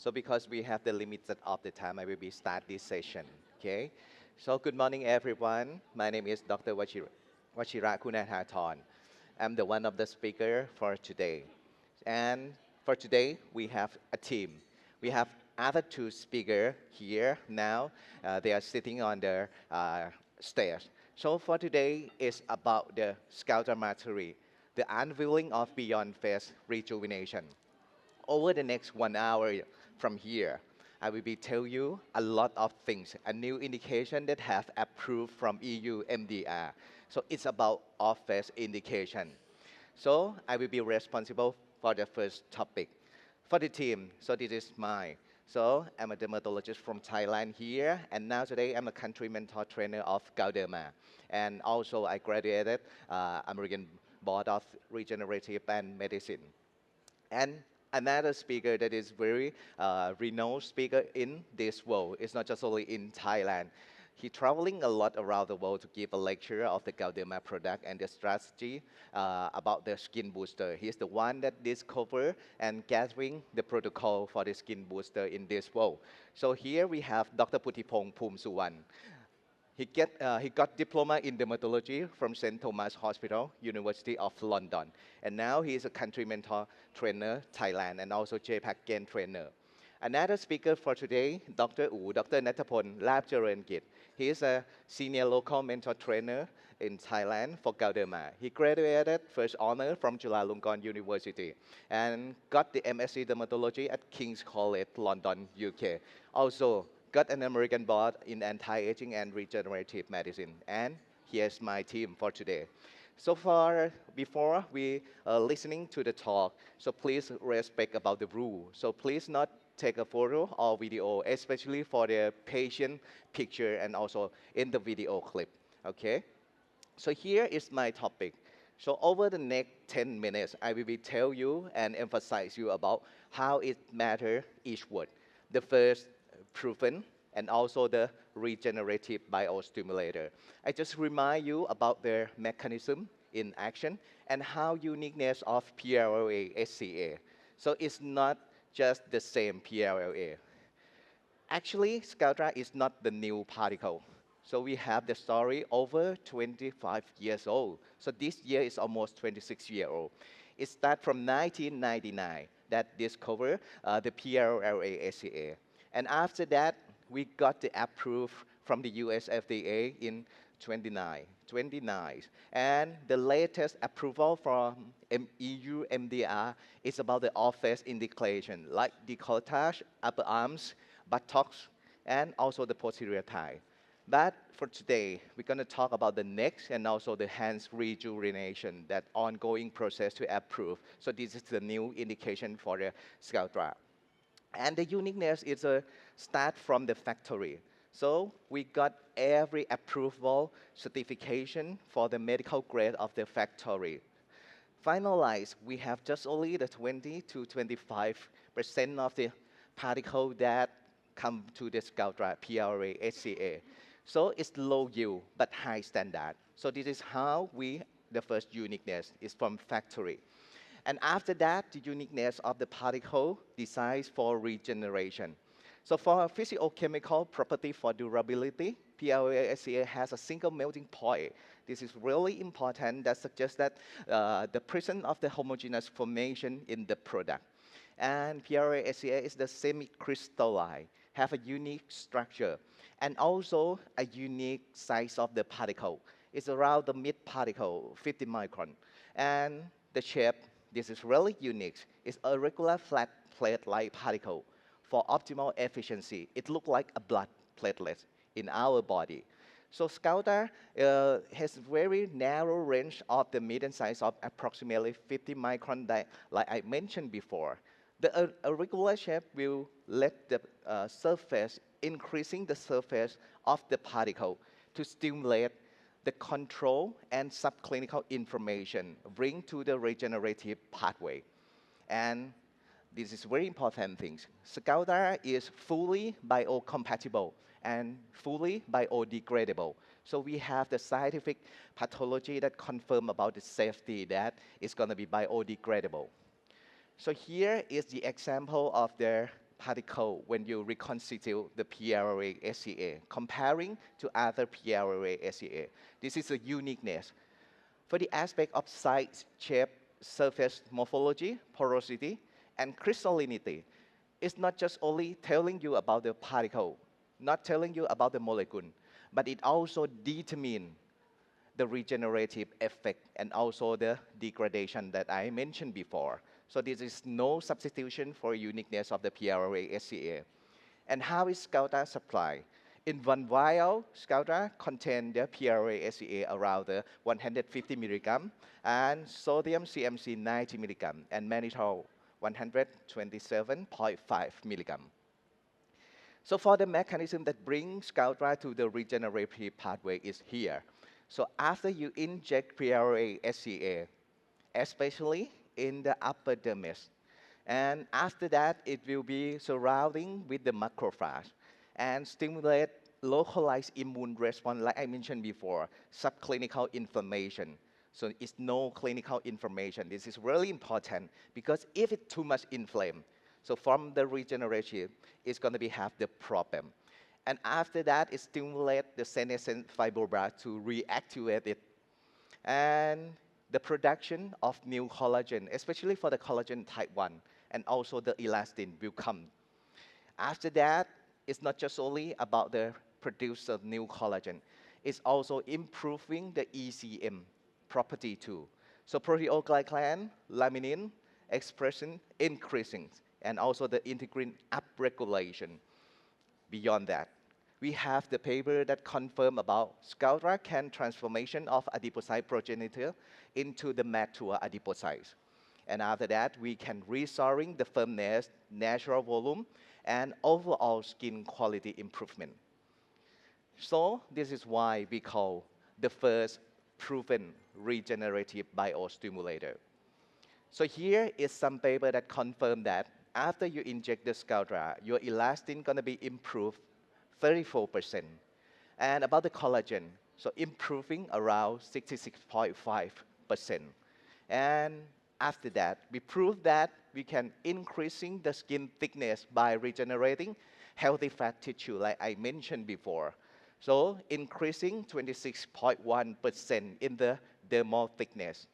So because we have the limited of the time, I will be start this session. Okay. So good morning, everyone. My name is Dr. Wachira Kunathathorn. I'm the one of the speaker for today. And for today, we have a team. We have other two speakers here now. They are sitting on the stairs. So for today is about the SculptraMa theory, the unveiling of beyond phase rejuvenation. Over the next 1 hour from here, I will be tell you a lot of things, a new indication that have approved from EU MDR. So it's about off-phase indication. So I will be responsible for the first topic. For the team, so this is mine. So I'm a dermatologist from Thailand here, and now today I'm a country mentor trainer of GALDERMA. And also I graduated American Board of Regenerative and Medicine. And another speaker that is very renowned speaker in this world. It's not just only in Thailand. He traveling a lot around the world to give a lecture of the Galderma product and the strategy about the skin booster. He's the one that discovered and gathering the protocol for the skin booster in this world. So here we have Dr. Putipong Phumsuwan. He got diploma in dermatology from St. Thomas Hospital, University of London. And now he is a country mentor trainer, Thailand, and also JPAC Gain trainer. Another speaker for today, Dr. Dr. Natapon Labjarengit. He is a senior local mentor trainer in Thailand for Galderma. He graduated first honor from Chulalongkorn University and got the MSc Dermatology at King's College, London, UK. Also, got an American board in anti-aging and regenerative medicine. And here's my team for today. So far, before we listening to the talk, so please respect about the rule. So please not take a photo or video, especially for the patient picture and also in the video clip, okay? So here is my topic. So over the next 10 minutes, I will be tell you and emphasize you about how it matter each word. The first, proven, and also the regenerative biostimulator. I just remind you about their mechanism in action and how uniqueness of PLLA-SCA. So it's not just the same PLLA. Actually, Sculptra is not the new particle. So we have the story over 25 years old. So this year is almost 26 years old. It starts from 1999 that discovered the PLLA-SCA. And after that, we got the approval from the US FDA in 29. And the latest approval from EU MDR is about the off-phase indication, like decolletage, upper arms, buttocks, and also the posterior thigh. But for today, we're going to talk about the neck and also the hands rejuvenation, that ongoing process to approve. So this is the new indication for the Sculptra. And the uniqueness is a start from the factory. So we got every approval certification for the medical grade of the factory. Finalized, we have just only the 20 to 25% of the particle that come to the Sculptra PLA HCA. So it's low yield but high standard. So this is how the first uniqueness is from factory. And after that, the uniqueness of the particle designed for regeneration. So for physiochemical property for durability, PLA-SCA has a single melting point. This is really important. That suggests that the presence of the homogeneous formation in the product. And PLA-SCA is the semi-crystalline, have a unique structure, and also a unique size of the particle. It's around the mid particle, 50 micron. And the shape, this is really unique. It's a regular flat plate-like particle. For optimal efficiency, it looks like a blood platelet in our body. So Sculptra has very narrow range of the median size of approximately 50 micron, like I mentioned before. The irregular shape will let the surface, increasing the surface of the particle to stimulate the control and subclinical information, bring to the regenerative pathway. And this is very important thing. Sculptra is fully biocompatible and fully biodegradable. So we have the scientific pathology that confirm about the safety that it's going to be biodegradable. So here is the example of their particle when you reconstitute the PLA SCA, comparing to other PLA SCA. This is a uniqueness. For the aspect of size, shape, surface morphology, porosity, and crystallinity, it's not just only telling you about the particle, not telling you about the molecule, but it also determines the regenerative effect and also the degradation that I mentioned before. So this is no substitution for uniqueness of the PLA SCA. And how is Sculptra supplied? In one vial, Sculptra contains the PLA SCA around the 150 milligram, and sodium CMC 90 milligram, and mannitol 127.5 milligram. So for the mechanism that brings Sculptra to the regenerative pathway is here. So after you inject PLA SCA, especially in the upper dermis, and after that, it will be surrounding with the macrophage and stimulate localized immune response, like I mentioned before, subclinical inflammation. So it's no clinical inflammation. This is really important because if it's too much inflamed, so from the regeneration, it's going to have the problem. And after that, it stimulates the senescent fibroblast to reactivate it. And the production of new collagen, especially for the collagen type 1, and also the elastin will come. After that, it's not just only about the produce of new collagen. It's also improving the ECM property too. So proteoglycan, laminin expression increasing, and also the integrin upregulation. Beyond that, we have the paper that confirm about Sculptra can transformation of adipocyte progenitor into the mature adipocytes. And after that, we can restoring the firmness, natural volume, and overall skin quality improvement. So this is why we call the first proven regenerative biostimulator. So here is some paper that confirm that after you inject the Sculptra, your elastin gonna be improved 34%. And about the collagen, so improving around 66.5%. And after that, we prove that we can increasing the skin thickness by regenerating healthy fat tissue, like I mentioned before. So increasing 26.1% in the dermal thickness.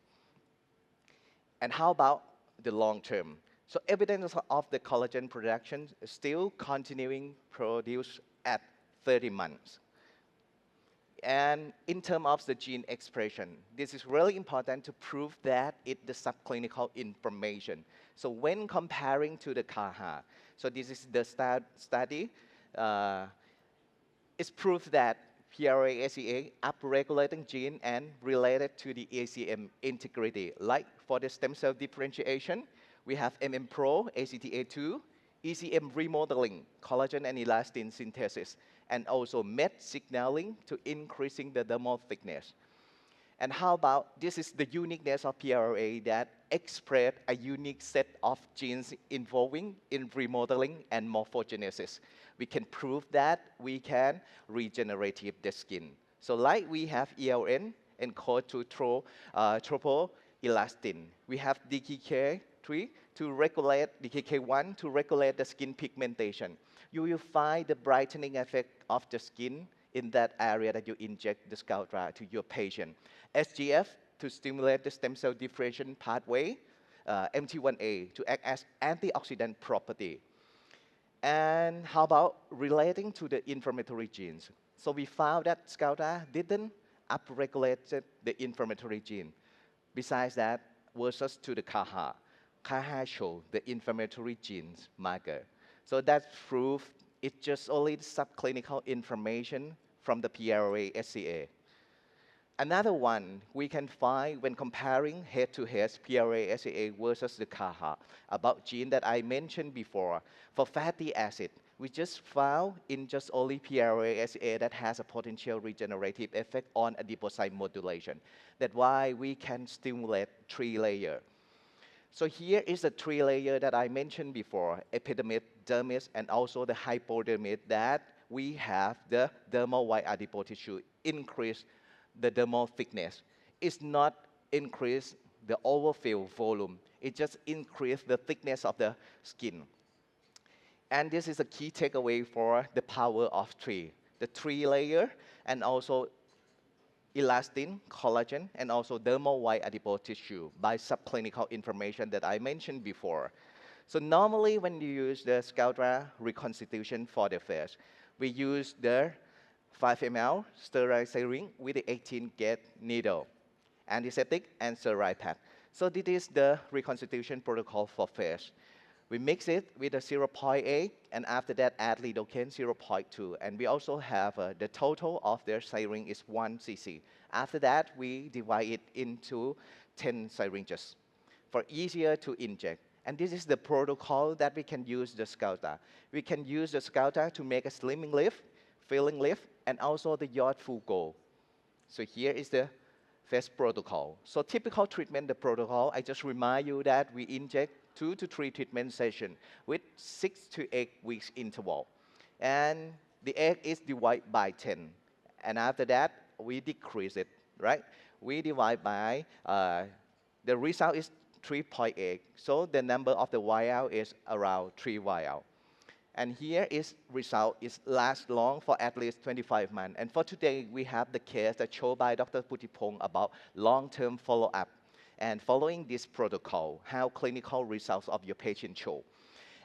And how about the long term? So evidence of the collagen production is still continuing produced at 30 months. And in terms of the gene expression, this is really important to prove that it's the subclinical information. So when comparing to the CAHA, so this is the study, it's proof that PLA-SCA upregulating gene and related to the ACM integrity. Like for the stem cell differentiation, we have MM-Pro, ACTA2, ECM remodeling, collagen and elastin synthesis, and also MET signaling to increasing the dermal thickness. And how about, this is the uniqueness of PLA that express a unique set of genes involving in remodeling and morphogenesis. We can prove that we can regenerate the skin. So like we have ELN encoded to tropoelastin. We have DKK3 to regulate, DKK1 to regulate the skin pigmentation. You will find the brightening effect of the skin in that area that you inject the Sculptra to your patient. SGF to stimulate the stem cell differentiation pathway, MT1A to act as antioxidant property. And how about relating to the inflammatory genes? So we found that Sculptra didn't upregulate the inflammatory gene. Besides that, versus to the CAHA. CAHA show the inflammatory genes marker. So that's proof it's just only the subclinical information from the PLA-SCA. Another one we can find when comparing head-to-head PLA-SCA versus the CAHA about gene that I mentioned before. For fatty acid, we just found in just only PLA-SCA that has a potential regenerative effect on adipocyte modulation. That's why we can stimulate 3-layer. So here is the 3-layer that I mentioned before, epidermis, dermis, and also the hypodermis, that we have the dermal white adipose tissue increase the dermal thickness. It's not increase the overfill volume. It just increase the thickness of the skin. And this is a key takeaway for the power of three. The three layer and also elastin, collagen, and also dermal white adipose tissue by subclinical information that I mentioned before. So normally when you use the Sculptra reconstitution for the face, we use the 5 ml sterile syringe with the 18-gauge needle, antiseptic, and sterile pad. So this is the reconstitution protocol for face. We mix it with a 0.8, and after that add lidocaine 0.2. And we also have the total of their syringe is 1 cc. After that, we divide it into 10 syringes for easier to inject. And this is the protocol that we can use the Sculptra. We can use the Sculptra to make a slimming lift, filling lift, and also the yacht full goal. So here is the face protocol. So typical treatment, the protocol, I just remind you that we inject 2 to 3 treatment sessions with 6 to 8 weeks interval. And the egg is divided by 10. And after that, we decrease it, right? We divide by, the result is 3.8. So the number of the vial is around 3 vial. And here is result is last long for at least 25 months. And for today, we have the case that showed by Dr. Putipong about long-term follow-up. And following this protocol, how clinical results of your patient show.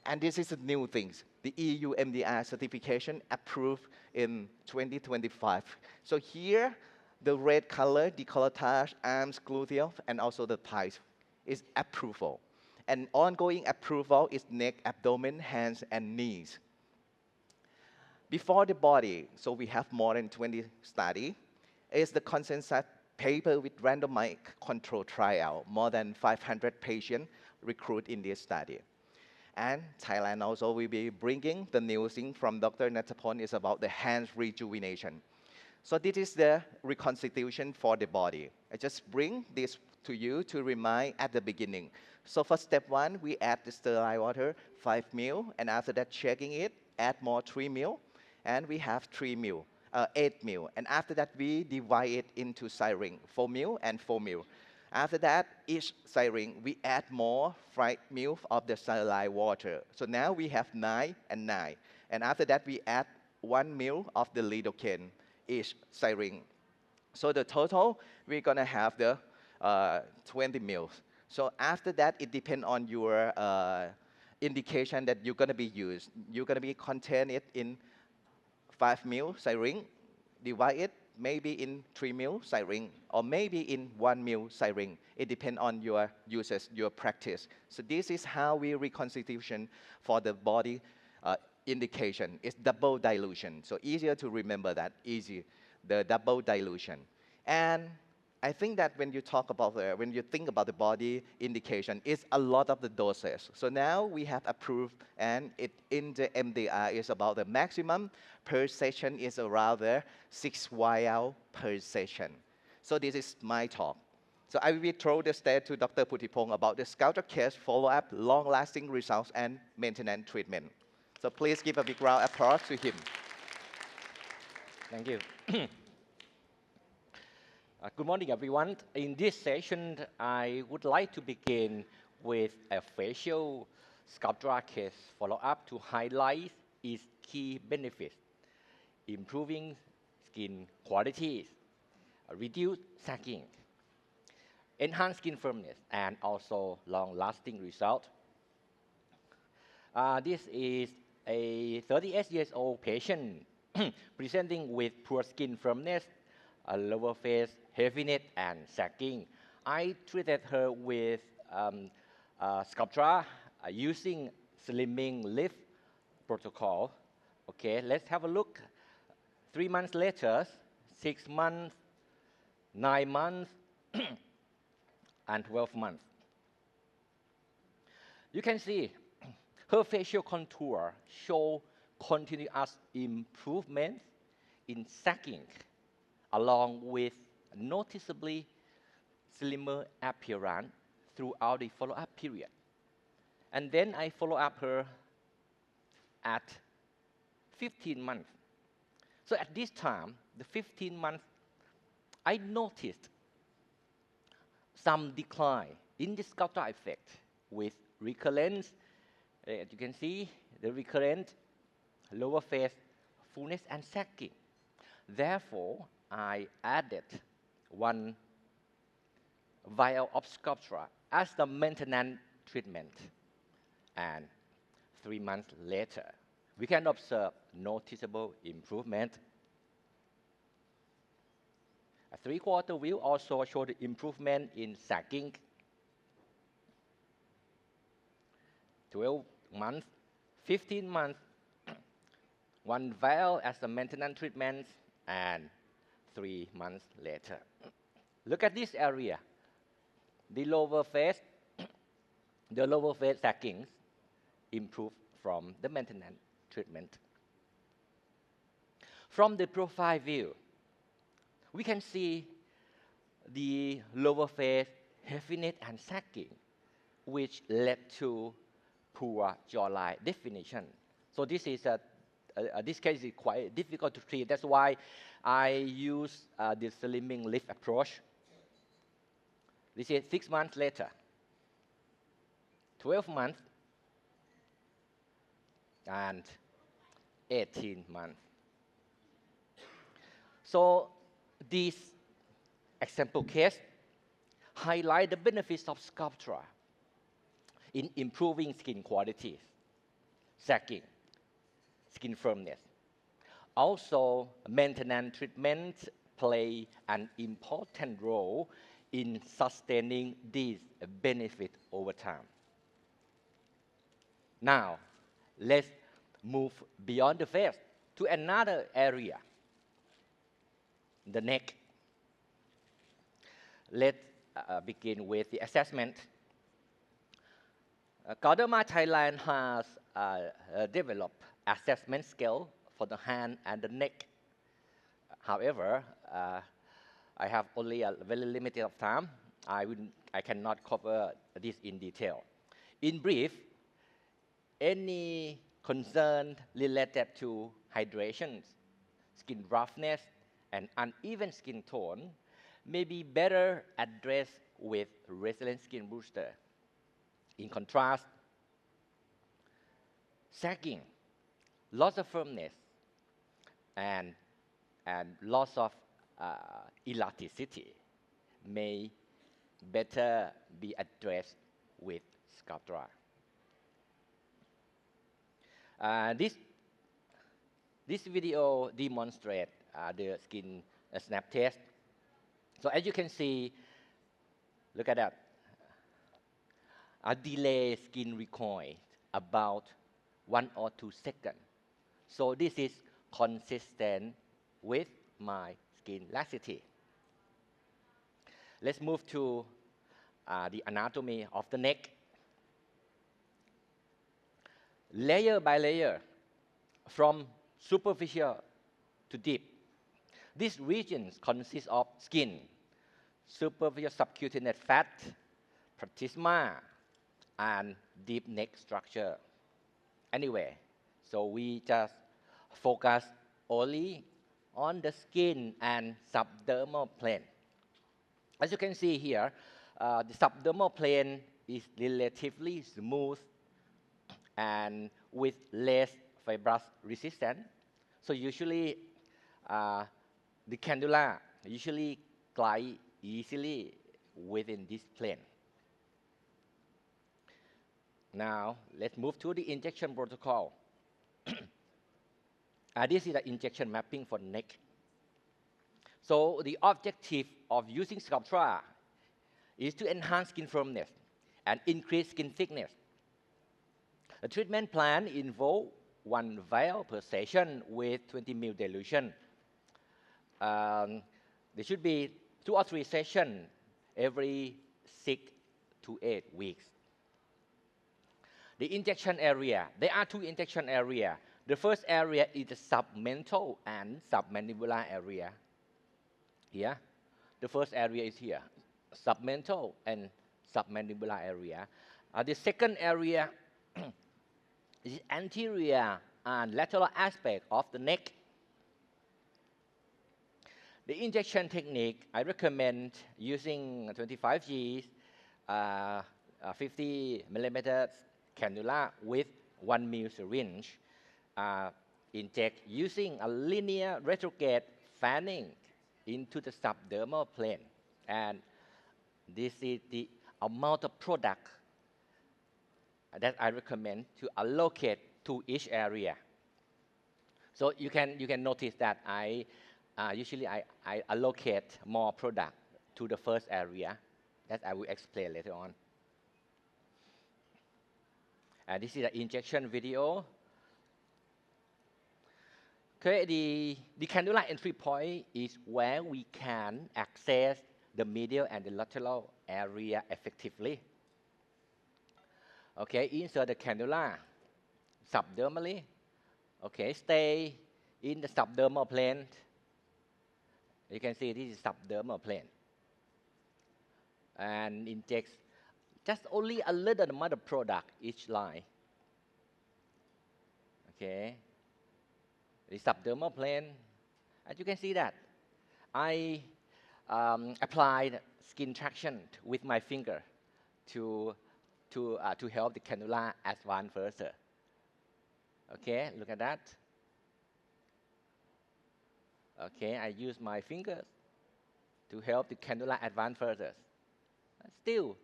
And this is a new thing. The EU MDR certification approved in 2025. So here, the red color, decolletage, arms, gluteal, and also the thighs is approval. And ongoing approval is neck, abdomen, hands, and knees. Before the body, so we have more than 20 studies, is the consensus paper with randomized control trial, more than 500 patients recruited in this study. And Thailand also will be bringing the new thing from Dr. Natapon is about the hands rejuvenation. So this is the reconstitution for the body. I just bring this to you to remind at the beginning. So for step 1, we add the sterile water, 5 ml, and after that checking it, add more 3 ml, and we have 8 ml. And after that, we divide it into syringe, 4 ml and 4 ml. After that, each syringe, we add more 5 ml of the sterile water. So now we have 9 and 9. And after that, we add 1 ml of the lidocaine, each syringe. So the total, we're going to have the 20 ml. So after that, it depends on your indication that you're going to be used. You're going to be contain it in 5 ml syringe, divide it maybe in 3 ml syringe, or maybe in 1 ml syringe. It depends on your uses, your practice. So this is how we reconstitution for the body indication. It's double dilution. So easier to remember that, easy, the double dilution. And I think that when you talk about when you think about the body indication, it's a lot of the doses. So now we have approved, and it in the MDR is about the maximum per session is around 6 vial per session. So this is my talk. So I will throw the stage to Dr. Putipong about the Sculptra case follow-up, long-lasting results, and maintenance treatment. So please give a big round of applause to him. Thank you. Good morning, everyone. In this session, I would like to begin with a facial Sculptra case follow-up to highlight its key benefits: improving skin qualities, reduce sagging, enhance skin firmness, and also long-lasting result. This is a 38-year-old patient presenting with poor skin firmness, a lower face heaviness, and sagging. I treated her with Sculptra using slimming lift protocol. Okay, let's have a look. 3 months later, 6 months, 9 months, and 12 months. You can see her facial contour show continuous improvement in sagging, along with noticeably slimmer appearance throughout the follow-up period. And then I follow up her at 15 months. So at this time, the 15 months, I noticed some decline in the Sculptra effect with recurrence As you can see, the recurrent lower face fullness and sagging. Therefore, I added one vial of Sculptra as the maintenance treatment. And 3 months later, we can observe noticeable improvement. A three-quarter view also showed the improvement in sagging. 12 months, 15 months, one vial as the maintenance treatment, and 3 months later. Look at this area. The lower face sagging improved from the maintenance treatment. From the profile view, we can see the lower face heaviness and sagging, which led to poor jawline definition. So this case is quite difficult to treat. That's why I use the slimming lift approach. This is 6 months later, 12 months, and 18 months. So this example case highlight the benefits of Sculptra in improving skin quality, sagging, skin firmness. Also, maintenance treatment play an important role in sustaining these benefits over time. Now, let's move beyond the face to another area, the neck. Let's begin with the assessment. GALDERMA Thailand has developed assessment scale for the hand and the neck. However, I have only a very limited of time. I cannot cover this in detail. In brief, any concern related to hydration, skin roughness, and uneven skin tone may be better addressed with resilient skin booster. In contrast, sagging, loss of firmness, and loss of elasticity may better be addressed with Sculptra. This video demonstrates the skin snap test. So as you can see, look at that. A delay skin recoil about 1 or 2 seconds. So this is consistent with my skin laxity. Let's move to the anatomy of the neck. Layer by layer, from superficial to deep. These regions consist of skin, superficial subcutaneous fat, platysma, and deep neck structure. Anyway, so we just focus only on the skin and subdermal plane. As you can see here, the subdermal plane is relatively smooth and with less fibrous resistance. So usually, the cannula usually glide easily within this plane. Now, let's move to the injection protocol. This is the injection mapping for neck. So the objective of using Sculptra is to enhance skin firmness and increase skin thickness. The treatment plan involves 1 vial per session with 20 ml dilution. There should be 2 or 3 sessions every 6 to 8 weeks. The injection area, there are 2 injection areas. The first area is the submental and submandibular area. Here, the first area is here, submental and submandibular area. The second area is anterior and lateral aspect of the neck. The injection technique, I recommend using 25 Gs, 50 millimeters cannula with 1 ml syringe, inject using a linear retrograde fanning into the subdermal plane. And this is the amount of product that I recommend to allocate to each area. So you can notice that I usually allocate more product to the first area that I will explain later on. And this is the injection video. Okay, the cannula entry point is where we can access the medial and the lateral area effectively. Okay, insert the cannula subdermally. Okay, stay in the subdermal plane. You can see this is subdermal plane. And inject just only a little amount of product each line. Okay, the subdermal plane, as you can see that I applied skin traction with my finger to help the cannula advance further. Okay, look at that. Okay, I use my fingers to help the cannula advance further. Still,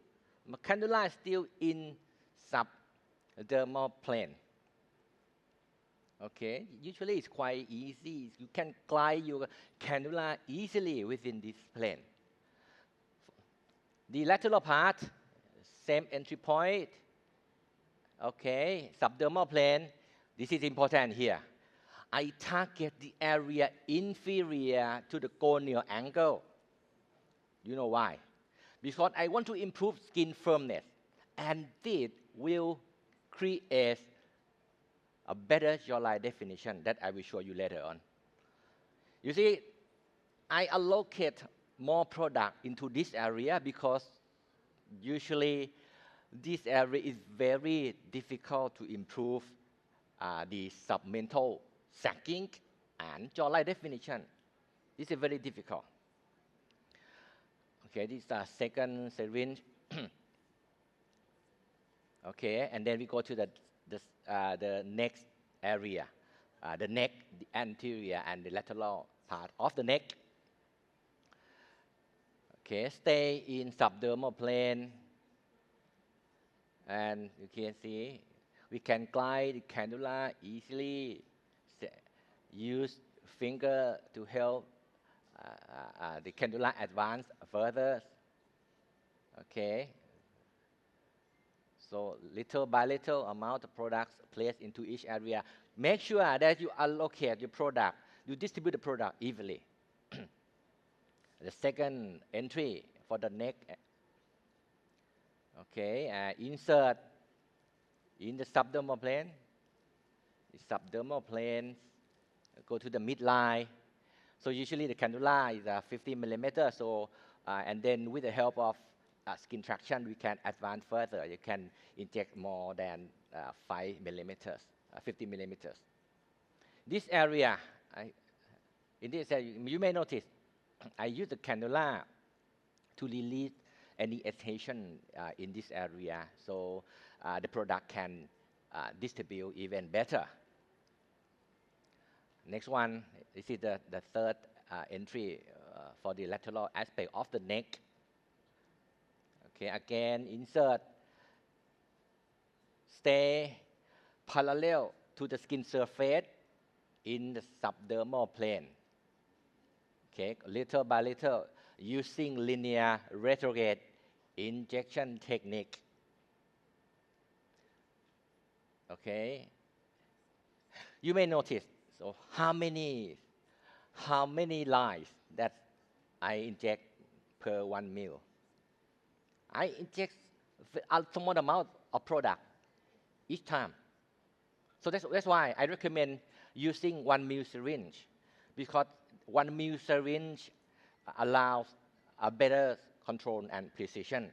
my cannula is still in subdermal plane. Okay, usually it's quite easy. You can glide your cannula easily within this plane. The lateral part, same entry point. Okay, subdermal plane. This is important here. I target the area inferior to the gonial angle. You know why? Because I want to improve skin firmness, and this will create a better jawline definition that I will show you later on. You see, I allocate more product into this area because usually this area is very difficult to improve the submental sagging and jawline definition. This is very difficult. Okay, this is the second syringe. Okay, and then we go to the next area, the neck, the anterior and the lateral part of the neck. Okay, stay in subdermal plane, and you can see we can glide the cannula easily. Use finger to help the cannula advance further. Okay. So little by little amount of products placed into each area. Make sure that you allocate your product, you distribute the product evenly. The second entry for the neck. Okay, insert in the subdermal plane. The subdermal plane go to the midline. So usually the cannula is 50 millimeters. So and then with the help of skin traction, we can advance further. You can inject more than 5 millimeters, 50 millimeters. This area, in this area, you may notice, I use the cannula to release any adhesion in this area, so the product can distribute even better. Next one, this is the third entry for the lateral aspect of the neck. Okay, again, insert, stay parallel to the skin surface in the subdermal plane. Okay, little by little, using linear retrograde injection technique. Okay, you may notice, so how many lines that I inject per 1 ml. I inject a small amount of product each time. So that's why I recommend using 1 ml syringe, because 1 ml syringe allows a better control and precision.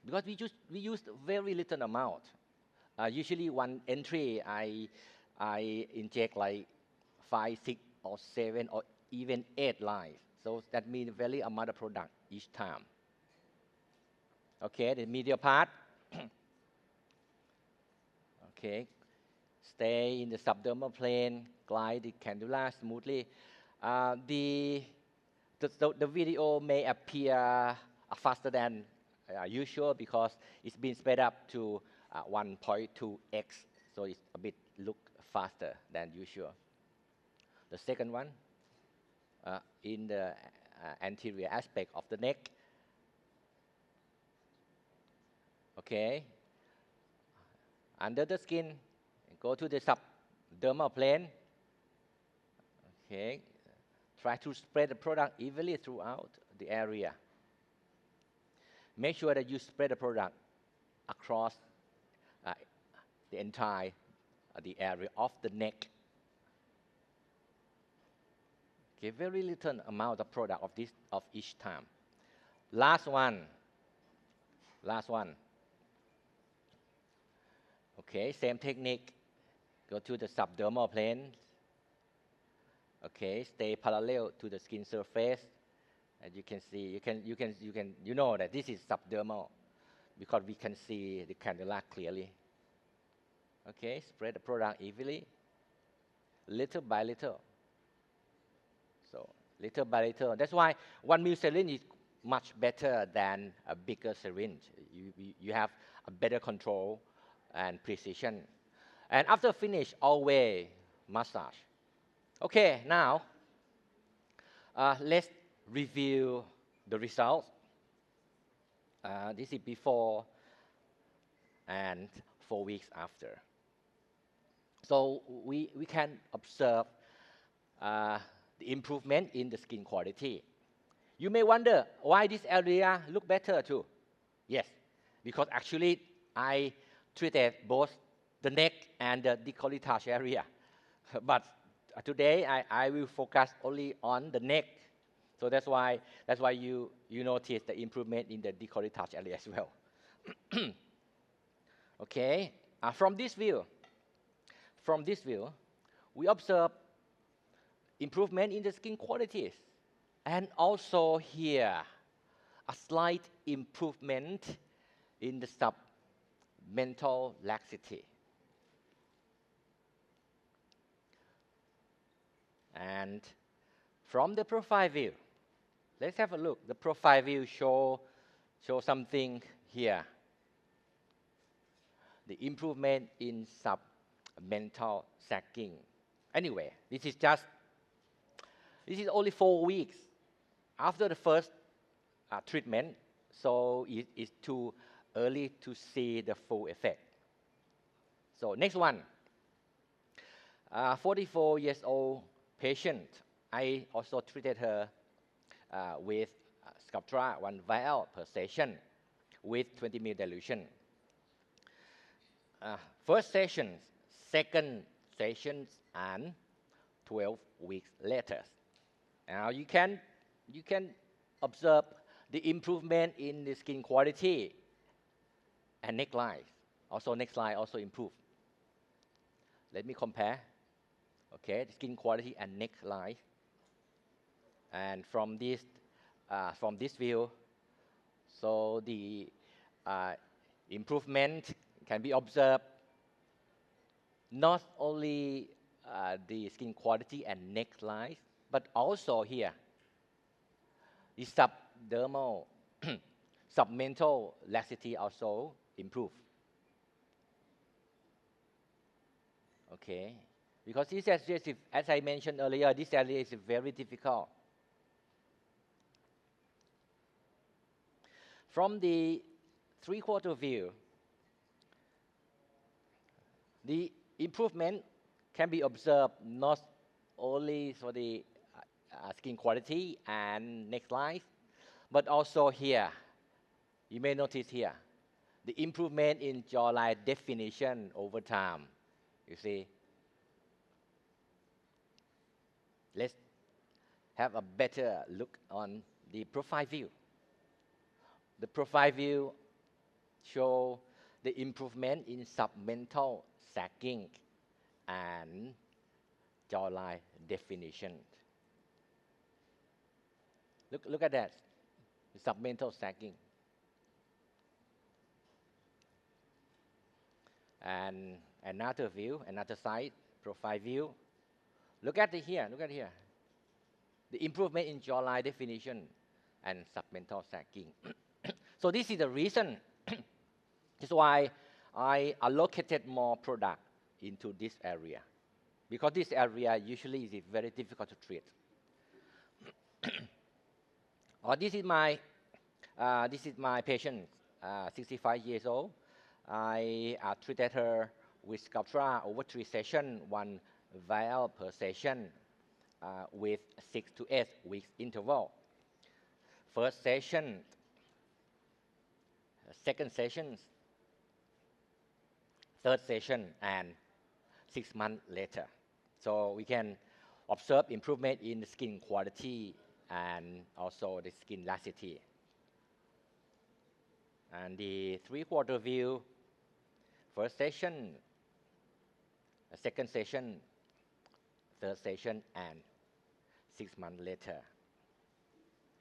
Because we use very little amount. Usually one entry I inject like 5, 6, or 7, or even 8 lines. So that means very amount of product each time. Okay, the medial part. Okay, stay in the subdermal plane, glide the cannula smoothly. The video may appear faster than usual because it's been sped up to 1.2x, so it's a bit look faster than usual. The second one, in the anterior aspect of the neck. Okay, under the skin, go to the subdermal plane. Okay, try to spread the product evenly throughout the area. Make sure that you spread the product across the entire the area of the neck. Okay, very little amount of product of each time. Last one. Okay, same technique. Go to the subdermal plane. Okay, stay parallel to the skin surface. As you can see, you know that this is subdermal because we can see the cannula clearly. Okay, spread the product evenly, little by little. So, little by little. That's why 1 ml syringe is much better than a bigger syringe. You have a better control and precision. And after finish, always massage. Okay, now let's review the results. This is before and 4 weeks after. So we can observe the improvement in the skin quality. You may wonder why this area look better too. Yes, because actually I treated both the neck and the décolletage area. But today I will focus only on the neck. So that's why you notice the improvement in the décolletage area as well. Okay, from this view, we observe improvement in the skin qualities, and also here a slight improvement in the submental laxity. And from the profile view, let's have a look. The profile view show something here. The improvement in submental sagging. Anyway, this is only 4 weeks after the first treatment, so it's too early to see the full effect. So next one, 44 years old patient. I also treated her with Sculptra 1 vial per session with 20 ml dilution. First session, second sessions, and 12 weeks later. Now you can observe the improvement in the skin quality and neckline. Also neckline also improved. Let me compare. Okay, the skin quality and neckline. And from this view, so the improvement can be observed not only the skin quality and neckline, but also here, the subdermal, submental laxity also improved. Okay, because this adhesive, as I mentioned earlier, this area is very difficult. From the three-quarter view, the improvement can be observed not only for the skin quality and neckline, but also here. You may notice here, the improvement in jawline definition over time. You see? Let's have a better look on the profile view. The profile view shows the improvement in submental sagging and jawline definition. Look at that, the submental sagging. And Another view, another side, profile view. Look at here, look at here. The improvement in jawline definition and submental sagging. So this is the reason. That's why I allocated more product into this area, because this area usually is very difficult to treat. This is my patient, 65 years old. I treated her with Sculptra over 3 sessions, 1 vial per session, with 6 to 8 weeks interval. First session, second session, third session, and 6 months later. So we can observe improvement in the skin quality and also the skin laxity. And the 3/4 view, first session, second session, third session, and 6 months later.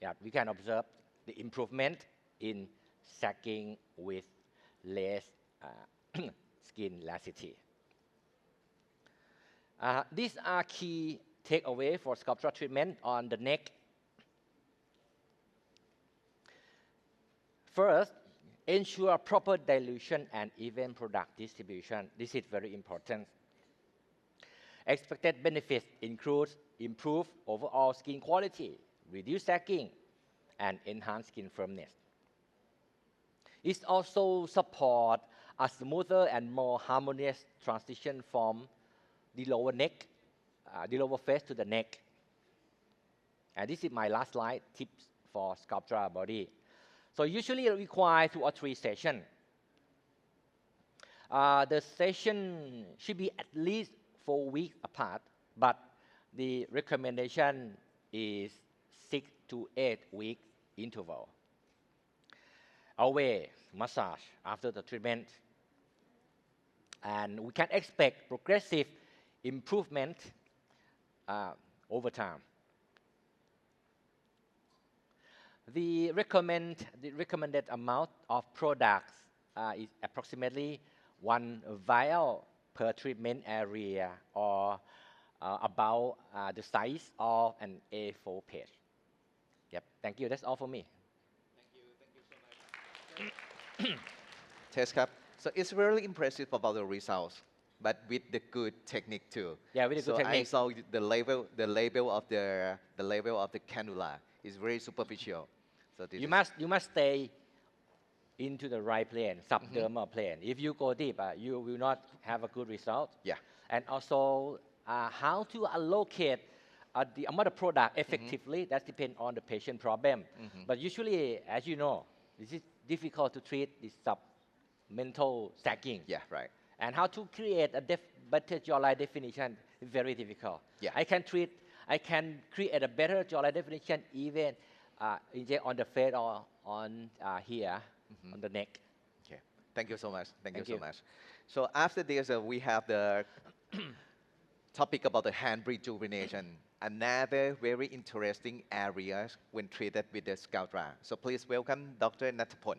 Yeah, we can observe the improvement in sagging with less skin laxity. These are key takeaways for Sculptra treatment on the neck. First, ensure proper dilution and even product distribution. This is very important. Expected benefits include improved overall skin quality, reduced sagging, and enhanced skin firmness. It also supports a smoother and more harmonious transition from the lower neck, the lower face to the neck. And this is my last slide, tips for Sculptra body. So usually it requires 2 or 3 sessions. The session should be at least 4 weeks apart, but the recommendation is 6 to 8 week interval. Always massage after the treatment. And we can expect progressive improvement over time. The recommended amount of products is approximately 1 vial per treatment area, or about the size of an A4 page. Yep, thank you. That's all for me. Thank you so much. Test cup. So it's really impressive about the results, but with the good technique too. Yeah, with the good technique. I saw the label of the cannula is very superficial. So you must stay into the right plane, subdermal plane. If you go deep, you will not have a good result. Yeah. And also, how to allocate the amount of product effectively, that depends on the patient problem. But usually, as you know, this is difficult to treat this submental sagging. Yeah, right. And how to create a better jawline definition is very difficult. Yeah. I can create a better jawline definition even on the face or on here, on the neck. Okay. Thank you so much. Thank you so you. much. So after this, we have the topic about the hand rejuvenation. Another very interesting area when treated with the Sculptra. So please welcome Dr. Natapon.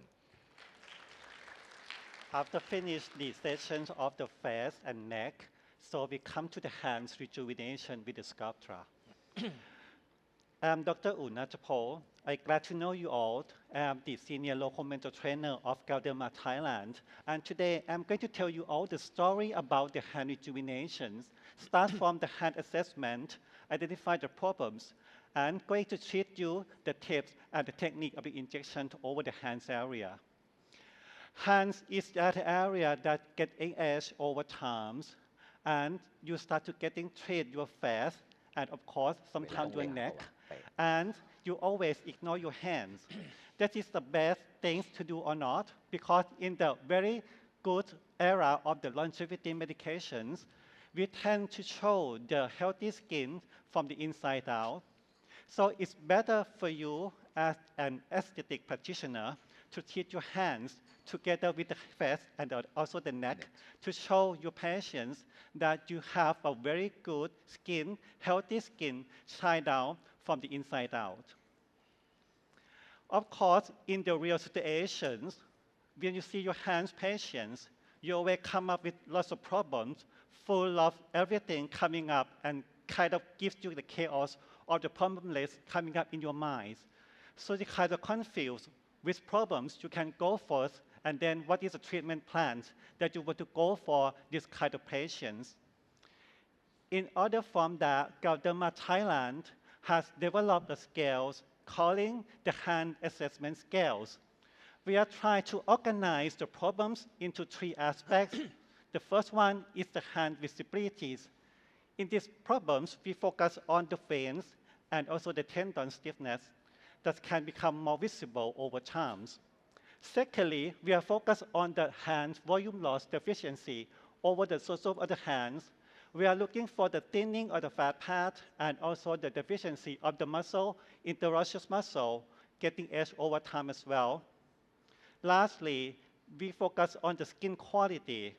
After finish the sessions of the face and neck, so we come to the hands rejuvenation with the Sculptra. I'm Dr. Unachapol. I'm glad to know you all. I'm the senior local mental trainer of GALDERMA Thailand. And today I'm going to tell you all the story about the hand rejuvenations. Start from the hand assessment, identify the problems, and going to treat you the tips and the technique of the injection over the hands area. Hands is that area that get age over time, and you start to getting treat your face, and of course, sometimes your neck, and you always ignore your hands. That is the best things to do or not, because in the very good era of the longevity medications, we tend to show the healthy skin from the inside out. So it's better for you as an aesthetic practitioner to treat your hands together with the face and also the neck to show your patients that you have a very good skin, healthy skin, shine down from the inside out. Of course, in the real situations, when you see your hands patients, you always come up with lots of problems, full of everything coming up and kind of gives you the chaos or the problem list coming up in your minds. So you kind of confused which problems you can go first, and then what is the treatment plan that you want to go for this kind of patients. In order from that, GALDERMA Thailand has developed a scales calling the hand assessment scales. We are trying to organize the problems into three aspects. The first one is the hand visibilities. In these problems, we focus on the veins and also the tendon stiffness that can become more visible over time. Secondly, we are focused on the hand volume loss deficiency over the dorsum of the hands. We are looking for the thinning of the fat pad and also the deficiency of the muscle, interosseous muscle, getting age over time as well. Lastly, we focus on the skin quality.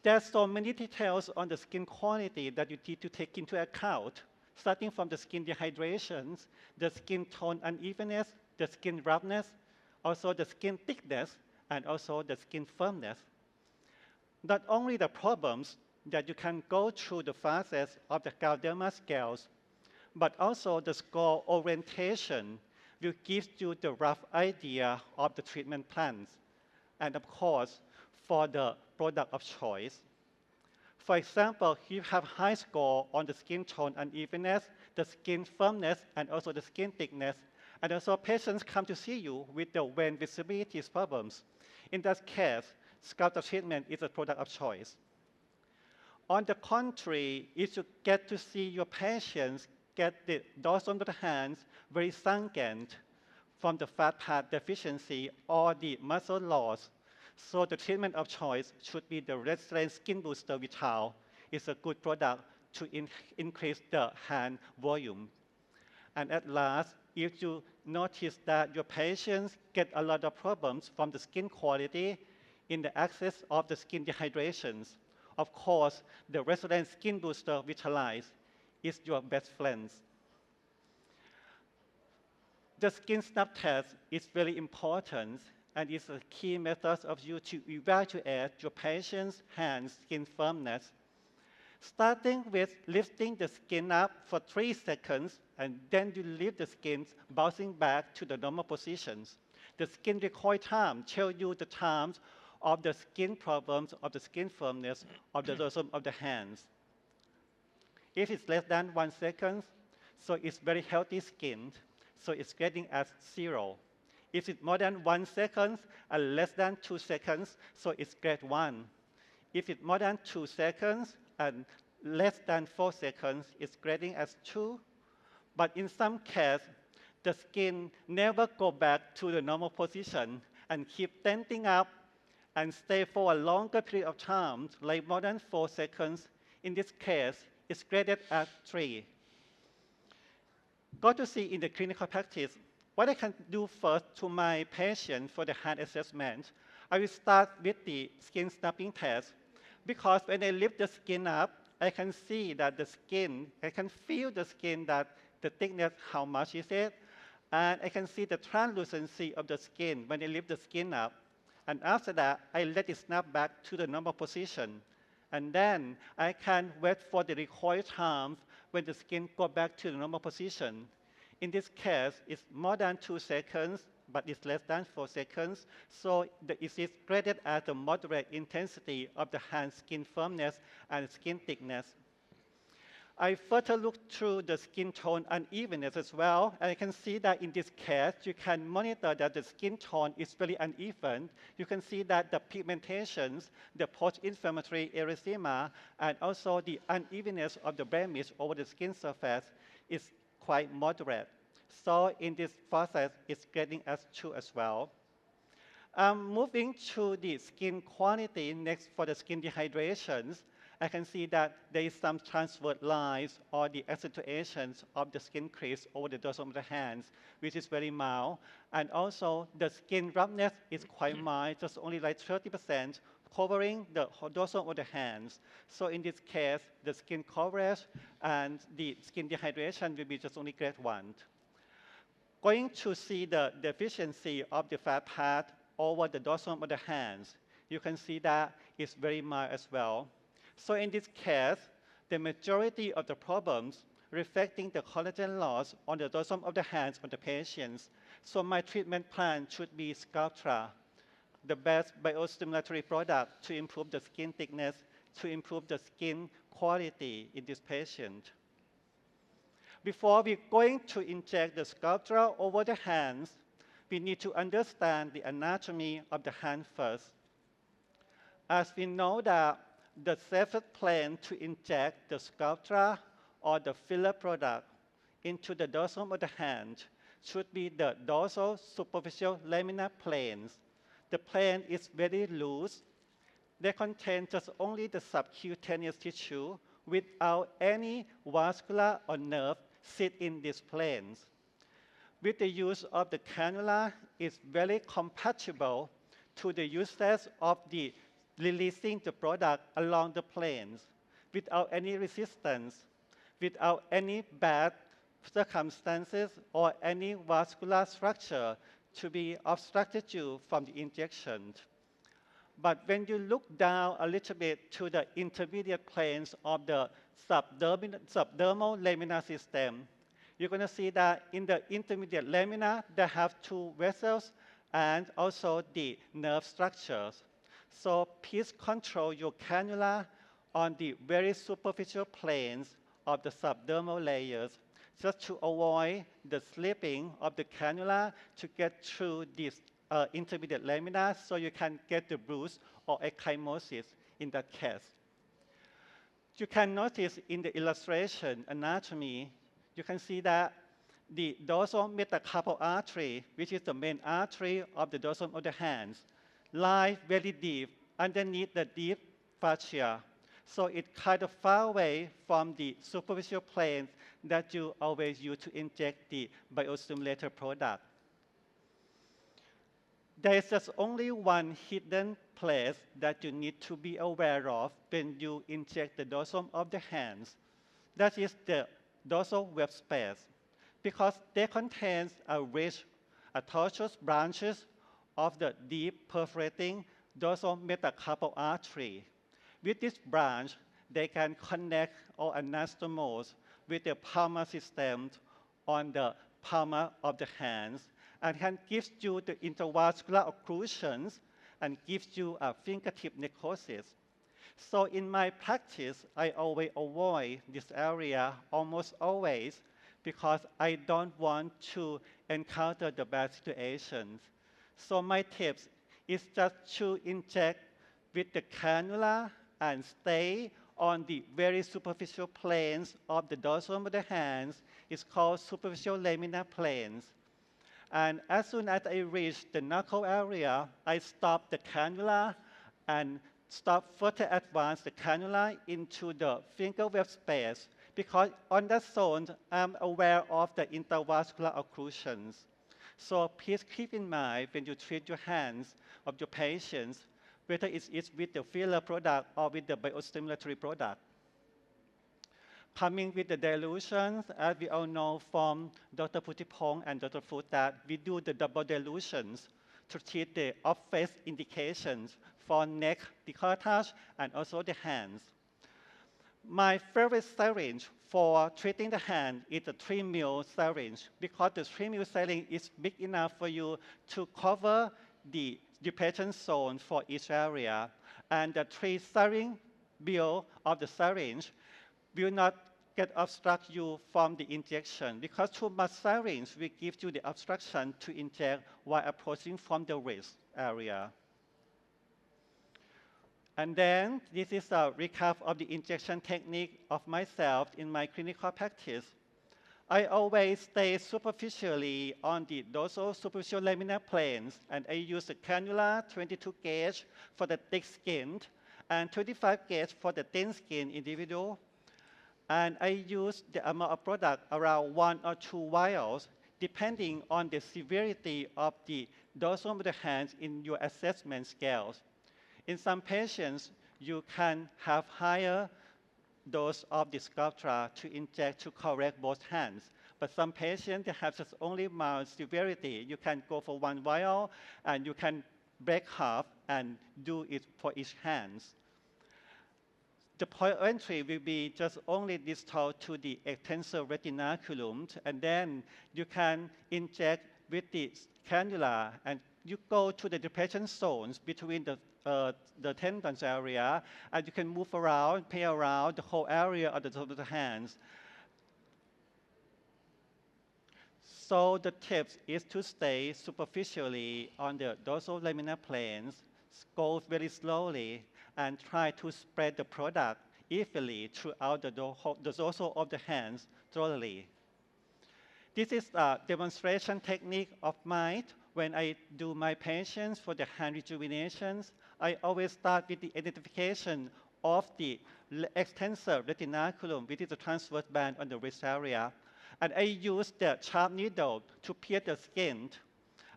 There's so many details on the skin quality that you need to take into account, starting from the skin dehydrations, the skin tone unevenness, the skin roughness, also the skin thickness, and also the skin firmness. Not only the problems that you can go through the phases of the GALDERMA scales, but also the score orientation will give you the rough idea of the treatment plans, and of course, for the product of choice. For example, you have high score on the skin tone unevenness, the skin firmness, and also the skin thickness, and also patients come to see you with the vein visibility problems. In that case, SculpTra treatment is a product of choice. On the contrary, if you get to see your patients get the dorsum of the hands very sunken from the fat pad deficiency or the muscle loss, so the treatment of choice should be the Restorative Skin Booster Vital. It's a good product to increase the hand volume. And at last, if you notice that your patients get a lot of problems from the skin quality in the access of the skin dehydrations, of course, the Restorative Skin Booster Vitalize is your best friend. The skin snap test is very important and is a key method of you to evaluate your patient's hand skin firmness. Starting with lifting the skin up for 3 seconds, and then you leave the skin bouncing back to the normal positions. The skin recoil time tells you the times of the skin problems, of the skin firmness, of the dorsum of the hands. If it's less than 1 second, so it's very healthy skin, so it's grading as 0. If it's more than 1 second and less than 2 seconds, so it's grade 1. If it's more than 2 seconds and less than 4 seconds, it's grading as 2. But in some cases, the skin never go back to the normal position and keep tenting up and stay for a longer period of time, like more than 4 seconds. In this case, it's graded as 3. Go to see in the clinical practice, what I can do first to my patient for the hand assessment. I will start with the skin snapping test, because when I lift the skin up, I can see that the skin, I can feel the skin, that the thickness, how much is it, and I can see the translucency of the skin when I lift the skin up. And after that, I let it snap back to the normal position. And then I can wait for the recoil time when the skin go back to the normal position. In this case, it's more than 2 seconds, but it's less than 4 seconds. So it is graded as the moderate intensity of the hand skin firmness and skin thickness. I further look through the skin tone unevenness as well, and I can see that in this case, you can monitor that the skin tone is very uneven. You can see that the pigmentations, the post-inflammatory erythema, and also the unevenness of the blemish over the skin surface is quite moderate. So in this process, it's getting as 2 as well. Moving to the skin quality next for the skin dehydrations, I can see that there is some transverse lines or the accentuations of the skin crease over the dorsum of the hands, which is very mild. And also the skin roughness is quite mild, just only like 30%, covering the dorsum of the hands. So in this case, the skin coverage and the skin dehydration will be just only grade 1. Going to see the deficiency of the fat pad over the dorsum of the hands. You can see that it's very mild as well. So in this case, the majority of the problems reflecting the collagen loss on the dorsum of the hands of the patients. So my treatment plan should be Sculptra, the best biostimulatory product to improve the skin thickness, to improve the skin quality in this patient. Before we're going to inject the Sculptra over the hands, we need to understand the anatomy of the hand first. As we know that the safest plane to inject the Sculptra or the filler product into the dorsum of the hand should be the dorsal superficial laminar planes. The plane is very loose. They contain just only the subcutaneous tissue without any vascular or nerve sit in these planes. With the use of the cannula, it's very compatible to the uses of the releasing the product along the planes without any resistance, without any bad circumstances or any vascular structure to be obstructed you from the injection. But when you look down a little bit to the intermediate planes of the subdermal laminar system, you're going to see that in the intermediate lamina, they have two vessels and also the nerve structures. So please control your cannula on the very superficial planes of the subdermal layers, just to avoid the slipping of the cannula to get through this intermediate lamina, so you can get the bruise or ecchymosis in that case. You can notice in the illustration anatomy, you can see that the dorsal metacarpal artery, which is the main artery of the dorsum of the hands, lies very deep underneath the deep fascia. So it's kind of far away from the superficial planes that you always use to inject the biostimulator product. There is just only one hidden place that you need to be aware of when you inject the dorsum of the hands. That is the dorsal web space, because they contain a rich, tortuous branches of the deep perforating dorsal metacarpal artery. With this branch, they can connect all anastomose with the palmar system on the palmar of the hands, and can give you the intravascular occlusions and gives you a fingertip necrosis. So in my practice, I always avoid this area almost always, because I don't want to encounter the bad situations. So my tips is just to inject with the cannula and stay on the very superficial planes of the dorsum of the hands. It's called superficial laminar planes. And as soon as I reach the knuckle area, I stop the cannula and further advance the cannula into the finger web space, because on that zone, I'm aware of the intravascular occlusions. So please keep in mind when you treat your hands of your patients, whether it's with the filler product or with the biostimulatory product. Coming with the dilutions, as we all know from Dr. Putipong and Dr. Food, that we do the double dilutions to treat the off-face indications for neck, decolletage, and also the hands. My favorite syringe for treating the hand is the 3 ml syringe, because the 3 ml syringe is big enough for you to cover the patient zone for each area. And the 3 syringe bill of the syringe will not get obstruct you from the injection, because too much syringe will give you the obstruction to inject while approaching from the wrist area. And then this is a recap of the injection technique of myself in my clinical practice. I always stay superficially on the dorsal superficial laminar planes, and I use the cannula 22 gauge for the thick skin and 25 gauge for the thin skin individual. And I use the amount of product around 1 or 2 vials, depending on the severity of the dorsum of the hands in your assessment scales. In some patients, you can have higher dose of the Sculptra to inject to correct both hands. But some patients, they have just only mild severity. You can go for 1 vial, and you can break half and do it for each hand. The point of entry will be just only distal to the extensor retinaculum, and then you can inject with the cannula, and you go to the depression zones between the tendons area, and you can move around, play around the whole area of the hands. So the tips is to stay superficially on the dorsal laminar planes, go very slowly, and try to spread the product evenly throughout the dorsal of the hands thoroughly. This is a demonstration technique of mine. When I do my patients for the hand rejuvenations, I always start with the identification of the extensor retinaculum, which is the transverse band on the wrist area. And I use the sharp needle to pierce the skin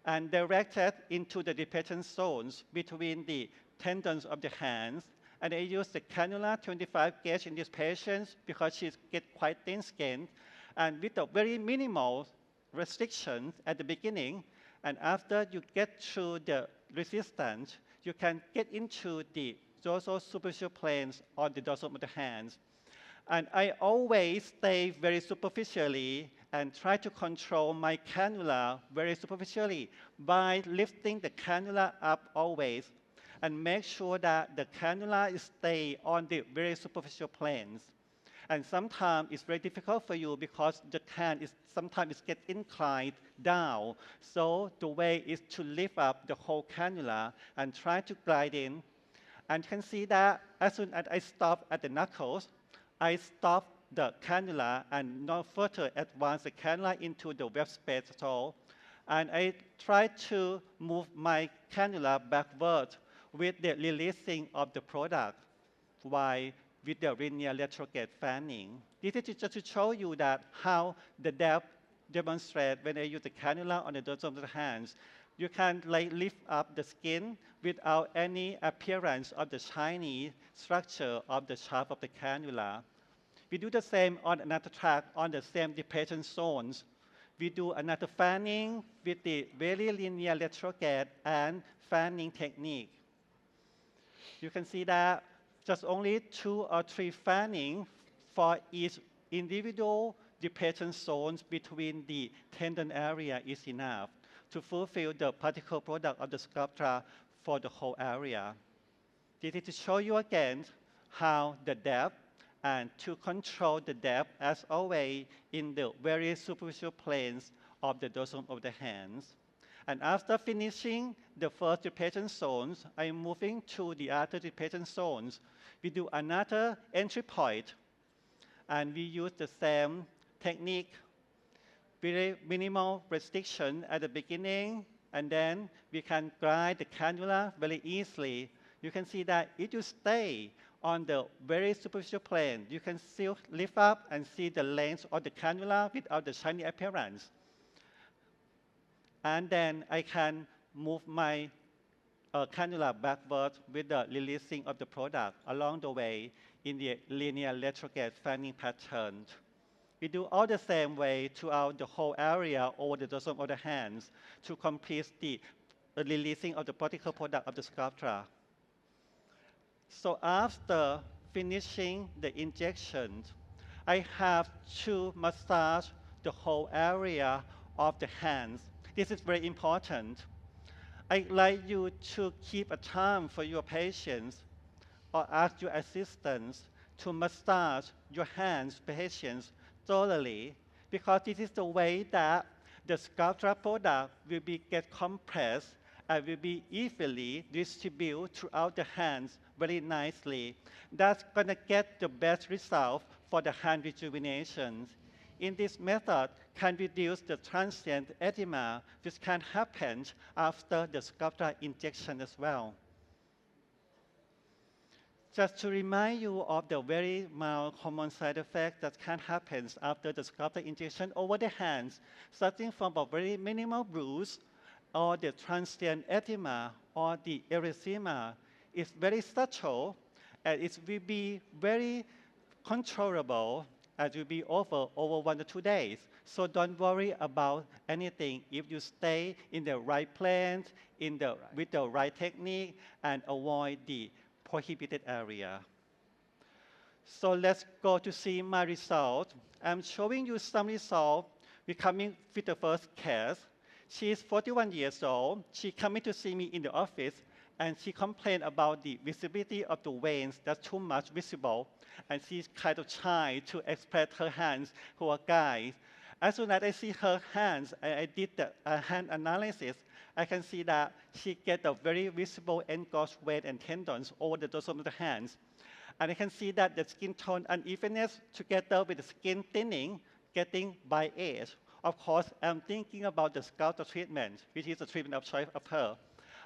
and direct it into the depression zones between the tendons of the hands. And I use the cannula 25 gauge in this patient because she gets quite thin skin. And with a very minimal restrictions at the beginning, and after you get through the resistance, you can get into the dorsal superficial planes on the dorsal of the hands. And I always stay very superficially and try to control my cannula very superficially by lifting the cannula up always and make sure that the cannula stays on the very superficial planes. And sometimes it's very difficult for you because the can is sometimes it gets inclined down. So the way is to lift up the whole cannula and try to glide in. And you can see that as soon as I stop at the knuckles, I stop the cannula and not further advance the cannula into the web space at all. And I try to move my cannula backward with the releasing of the product while with the linear retrograde fanning. This is just to show you that how the depth demonstrates when I use the cannula on the dorsal of the hands. You can lift up the skin without any appearance of the shiny structure of the shaft of the cannula. We do the same on another track on the same depression zones. We do another fanning with the very linear retrograde and fanning technique. You can see that just only 2 or 3 fanning for each individual depression zones between the tendon area is enough to fulfill the particle product of the sculptra for the whole area. This is to show you again how the depth and to control the depth as always in the very superficial planes of the dorsum of the hands. And after finishing the first depression zones, I'm moving to the other depression zones. We do another entry point, and we use the same technique, very minimal restriction at the beginning, and then we can glide the cannula very easily. You can see that if you stay on the very superficial plane, you can still lift up and see the length of the cannula without the shiny appearance. And then I can move my cannula backward with the releasing of the product along the way in the linear retrograde fanning pattern. We do all the same way throughout the whole area over the dorsum of the hands to complete the releasing of the particle product of the sculptra. So after finishing the injection, I have to massage the whole area of the hands. This is very important. I'd like you to keep a time for your patients or ask your assistants to massage your hands, patients, thoroughly, because this is the way that the sculptra product will get compressed and will be evenly distributed throughout the hands very nicely. That's going to get the best result for the hand rejuvenation. In this method, can reduce the transient edema, which can happen after the sculptra injection as well. Just to remind you of the very mild common side effects that can happen after the sculptra injection over the hands, starting from a very minimal bruise or the transient edema or the erythema, is very subtle and it will be very controllable and will be over 1 or 2 days. So don't worry about anything if you stay in the right place, with the right technique, and avoid the prohibited area. So let's go to see my result. I'm showing you some result. We're coming with the first case. She is 41 years old. She coming to see me in the office, and she complained about the visibility of the veins that's too much visible, and she's kind of shy to express her hands to a guy. As soon as I see her hands, I did the hand analysis, I can see that she get a very visible engorged vein and tendons over the dorsum of the hands. And I can see that the skin tone unevenness together with the skin thinning getting by age. Of course, I'm thinking about the Sculptra treatment, which is the treatment of choice of her.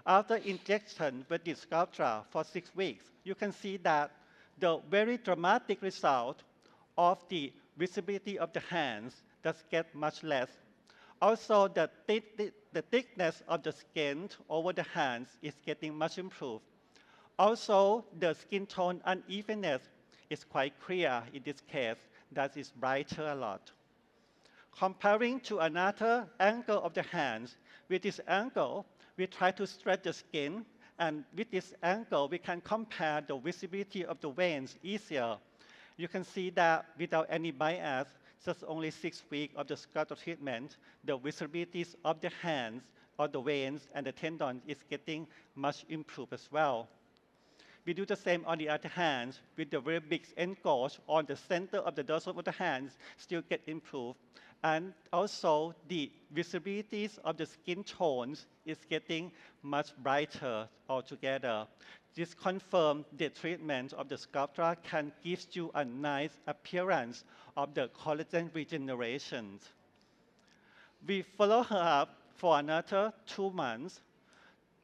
After injection with the Sculptra for 6 weeks, you can see that the very dramatic result of the visibility of the hands does get much less. Also, the thickness of the skin over the hands is getting much improved. Also, the skin tone unevenness is quite clear in this case, that is brighter a lot. Comparing to another angle of the hands, with this angle, we try to stretch the skin, and with this angle, we can compare the visibility of the veins easier. You can see that without any bias, just only 6 weeks of the Sculptra treatment, the visibilities of the hands, or the veins, and the tendon is getting much improved as well. We do the same on the other hand, with the very big engorge on the center of the dorsum of the hands still get improved. And also the visibilities of the skin tones is getting much brighter altogether. This confirms the treatment of the Sculptra can give you a nice appearance of the collagen regeneration. We follow her up for another 2 months.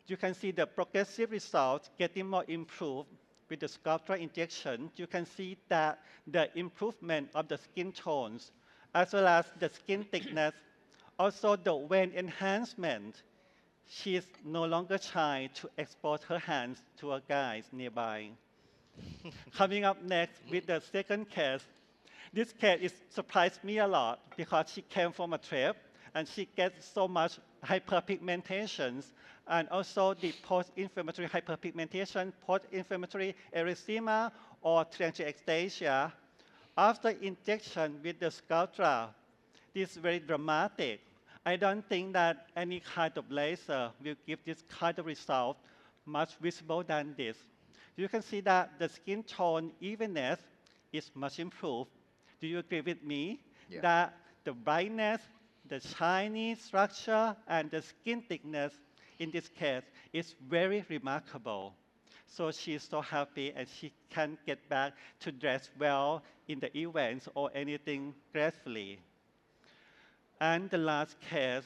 You can see the progressive results getting more improved with the Sculptra injection. You can see that the improvement of the skin tones, as well as the skin thickness, also the vein enhancement. She is no longer shy to expose her hands to a guy nearby. Coming up next with the second case. This case surprised me a lot because she came from a trip and she gets so much hyperpigmentation and also the post-inflammatory hyperpigmentation, post-inflammatory erythema or telangiectasia. After injection with the Sculptra, this is very dramatic. I don't think that any kind of laser will give this kind of result much visible than this. You can see that the skin tone evenness is much improved. Do you agree with me? Yeah. That the brightness, the shiny structure, and the skin thickness in this case is very remarkable. So she's so happy and she can get back to dress well in the events or anything gracefully. And the last case,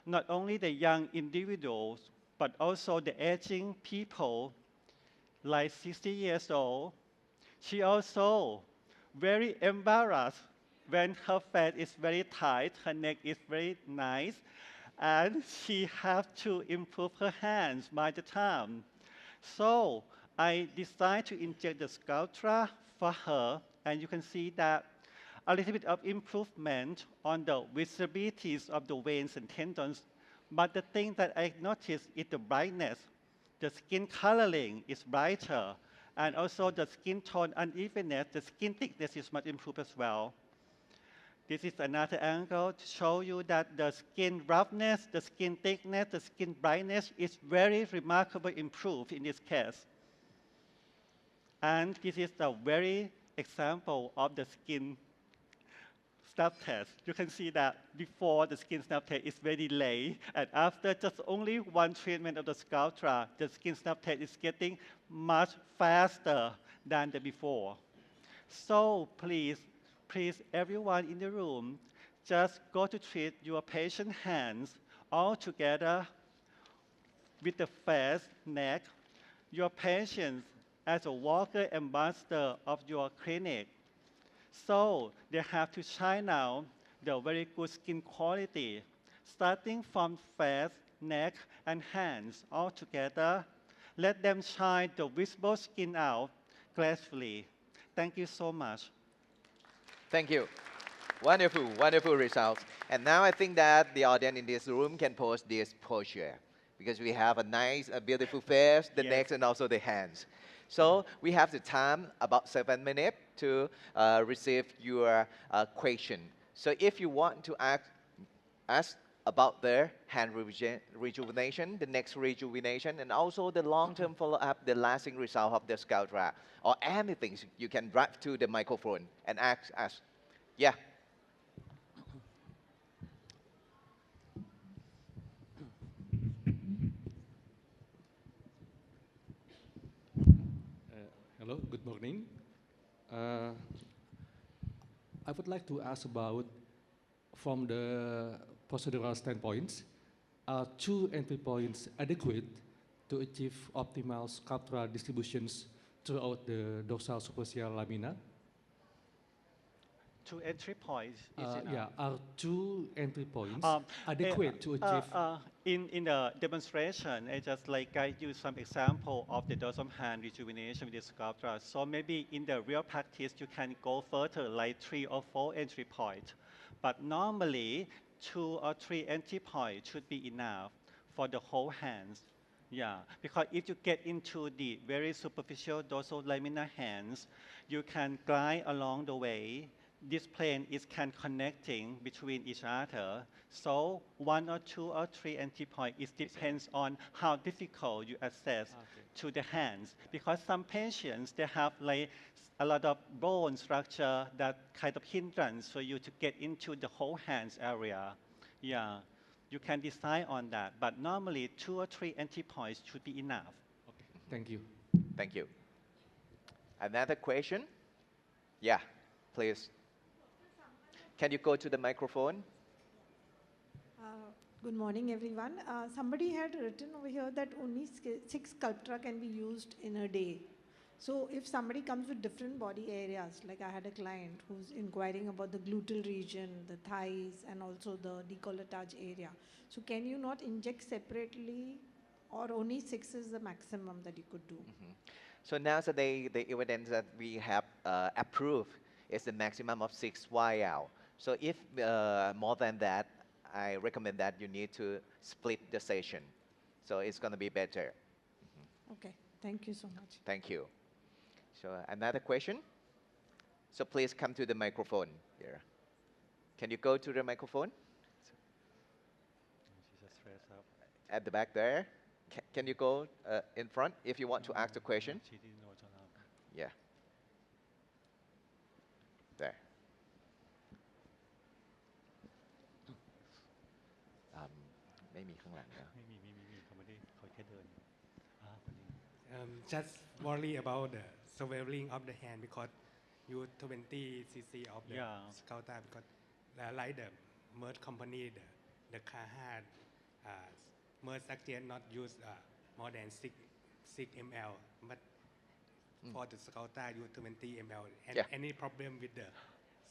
not only the young individuals, but also the aging people, like 60 years old, she also very embarrassed when her face is very tight, her neck is very nice, and she have to improve her hands by the time. So I decided to inject the Sculptra for her, and you can see that a little bit of improvement on the visibilities of the veins and tendons. But the thing that I noticed is the brightness. The skin coloring is brighter, and also the skin tone unevenness, the skin thickness is much improved as well. This is another angle to show you that the skin roughness, the skin thickness, the skin brightness is very remarkably improved in this case. And this is the very example of the skin snap test. You can see that before the skin snap test is very delayed, and after just only one treatment of the Sculptra, the skin snap test is getting much faster than the before. So please, everyone in the room, just go to treat your patient hands all together with the face, neck, your patients as a walker ambassador of your clinic. So they have to shine out the very good skin quality, starting from face, neck, and hands all together. Let them shine the visible skin out gracefully. Thank you so much. Thank you. Wonderful, wonderful results. And now I think that the audience in this room can post this posture because we have a nice, a beautiful face, the Yes. neck, and also the hands. So we have the time, about 7 minutes, to receive your question. So if you want to ask about the hand rejuvenation, the next rejuvenation, and also the long-term follow-up, the lasting result of the Sculptra, or anything, you can drive to the microphone and ask us. Yeah. Hello, good morning. Uh, I would like to ask about, from the procedural standpoint, are two entry points adequate to achieve optimal sculptural distributions throughout the dorsal superficial lamina? Two entry points is enough. Yeah, are two entry points Um, adequate to achieve? in the demonstration, I just like guide you some example of the dorsal hand rejuvenation with the Sculptra. So maybe in the real practice, you can go further, like 3 or 4 entry points. But normally, 2 or 3 entry points should be enough for the whole hands. Yeah, because if you get into the very superficial dorsal laminar hands, you can glide along the way. This plane is connecting between each other. So 1 or 2 or 3 entry point, it depends on how difficult you access to the hands. Because some patients, they have like a lot of bone structure that kind of hindrance for you to get into the whole hands area. Yeah, you can decide on that. But normally 2 or 3 entry points should be enough. Okay, thank you. Thank you. Another question? Yeah, please. Can you go to the microphone? Good morning, everyone. Somebody had written over here that only 6 Sculptra can be used in a day. So if somebody comes with different body areas, like I had a client who's inquiring about the gluteal region, the thighs, and also the décolletage area. So can you not inject separately, or only 6 is the maximum that you could do? So nowadays, the evidence that we have approved is the maximum of 6 YL. So if more than that, I recommend that you need to split the session. So it's going to be better. Okay, thank you so much. Thank you. So another question? So please come to the microphone here. Can you go to the microphone? She just raised up. At the back there. Can you go in front if you want to ask the question? She didn't know to know. Yeah. There. Um, ไม่มีข้างหลังนะ มีเขาไม่ได้เขาแค่เดินคนนี้ just worry about the swelling of the hand because you 20 cc of the Yeah. Sculptra because like the merge company the car had merge suggest not use more than 6 ml but for the Sculptra you 20 ml and Yeah. any problem with the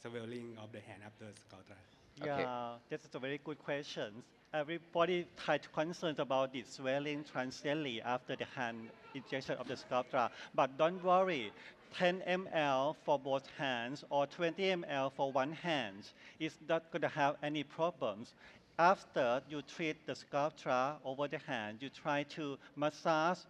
swelling of the hand after Sculptra? Okay. Yeah, that's a very good question. Everybody try to concern about the swelling transiently after the hand injection of the Sculptra. But don't worry, 10 ml for both hands or 20 ml for one hand is not going to have any problems. After you treat the Sculptra over the hand, you try to massage,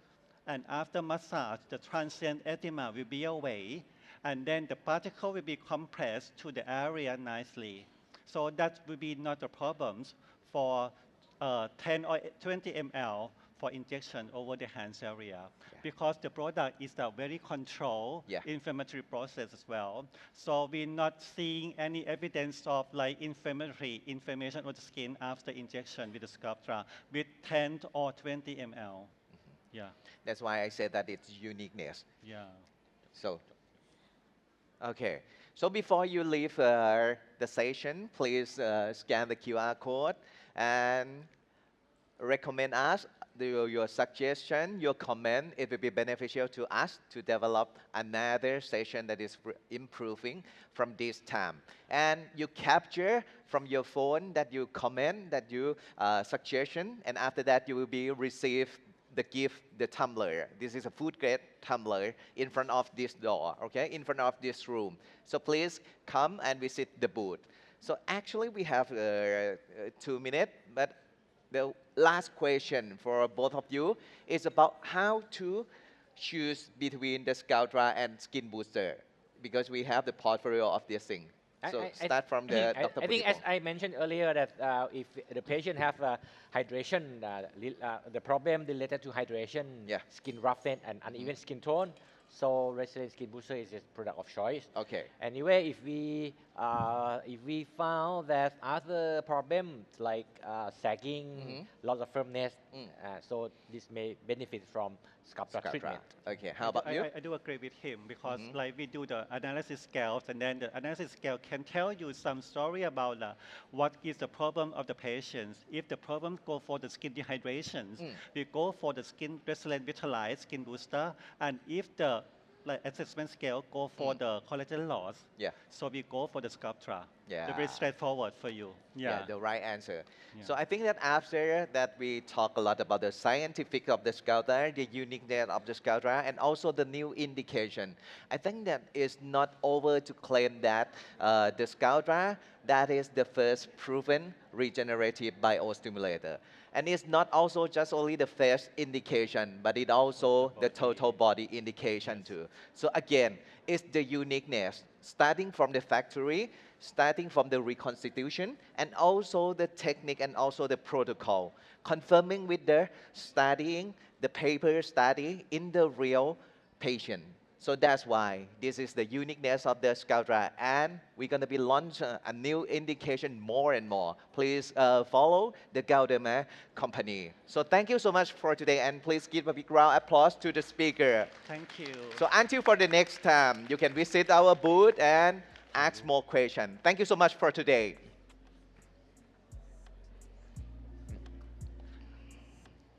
and after massage, the transient edema will be away, and then the particle will be compressed to the area nicely. So that will be not a problem for 10 or 20 ml for injection over the hands area, because the product is a very controlled inflammatory process as well. So we're not seeing any evidence of like inflammation of the skin after injection with the Sculptra with 10 or 20 ml. Yeah. That's why I said that it's uniqueness. Yeah. So, okay. So before you leave the session, please scan the QR code and recommend us your suggestion, your comment. It will be beneficial to us to develop another session that is improving from this time. And you capture from your phone that you comment, that you suggestion, and after that you will be receive the gift, the tumbler. This is a food grade tumbler in front of this door, okay, in front of this room. So please come and visit the booth. So actually we have 2 minutes, but the last question for both of you is about how to choose between the Sculptra and Skin Booster, because we have the portfolio of this thing. So start from the Dr. I think as Putipong. I mentioned earlier that if the patient have hydration, the problem related to hydration, Yeah. skin roughness and uneven skin tone, so Resilient Skin Booster is a product of choice. Okay. Anyway, if we found that other problems like sagging, loss of firmness, so this may benefit from Sculptra Sculptra. treatment. Okay, how about you? I do agree with him because like we do the analysis scales and then the analysis scale can tell you some story about what is the problem of the patients. If the problem go for the skin dehydrations, we go for the skin resilient vitalized skin booster, and if the assessment scale go for the collagen loss, Yeah. so we go for the Sculptra. Yeah. They're very straightforward for you. Yeah, the right answer. Yeah. So I think that after that we talk a lot about the scientific of the Sculptra, the uniqueness of the Sculptra, and also the new indication. I think that it's not over to claim that the Sculptra, that is the first proven regenerative biostimulator. And it's not also just only the face indication, but it also the total body indication too. So again, it's the uniqueness, starting from the factory, starting from the reconstitution, and also the technique and also the protocol, confirming with the studying, the paper study in the real patient. So that's why this is the uniqueness of the Sculptra, and we're going to be launching a new indication more and more. Please follow the GALDERMA company. So thank you so much for today, and please give a big round of applause to the speaker. Thank you. So until for the next time, you can visit our booth and ask more questions. Thank you so much for today.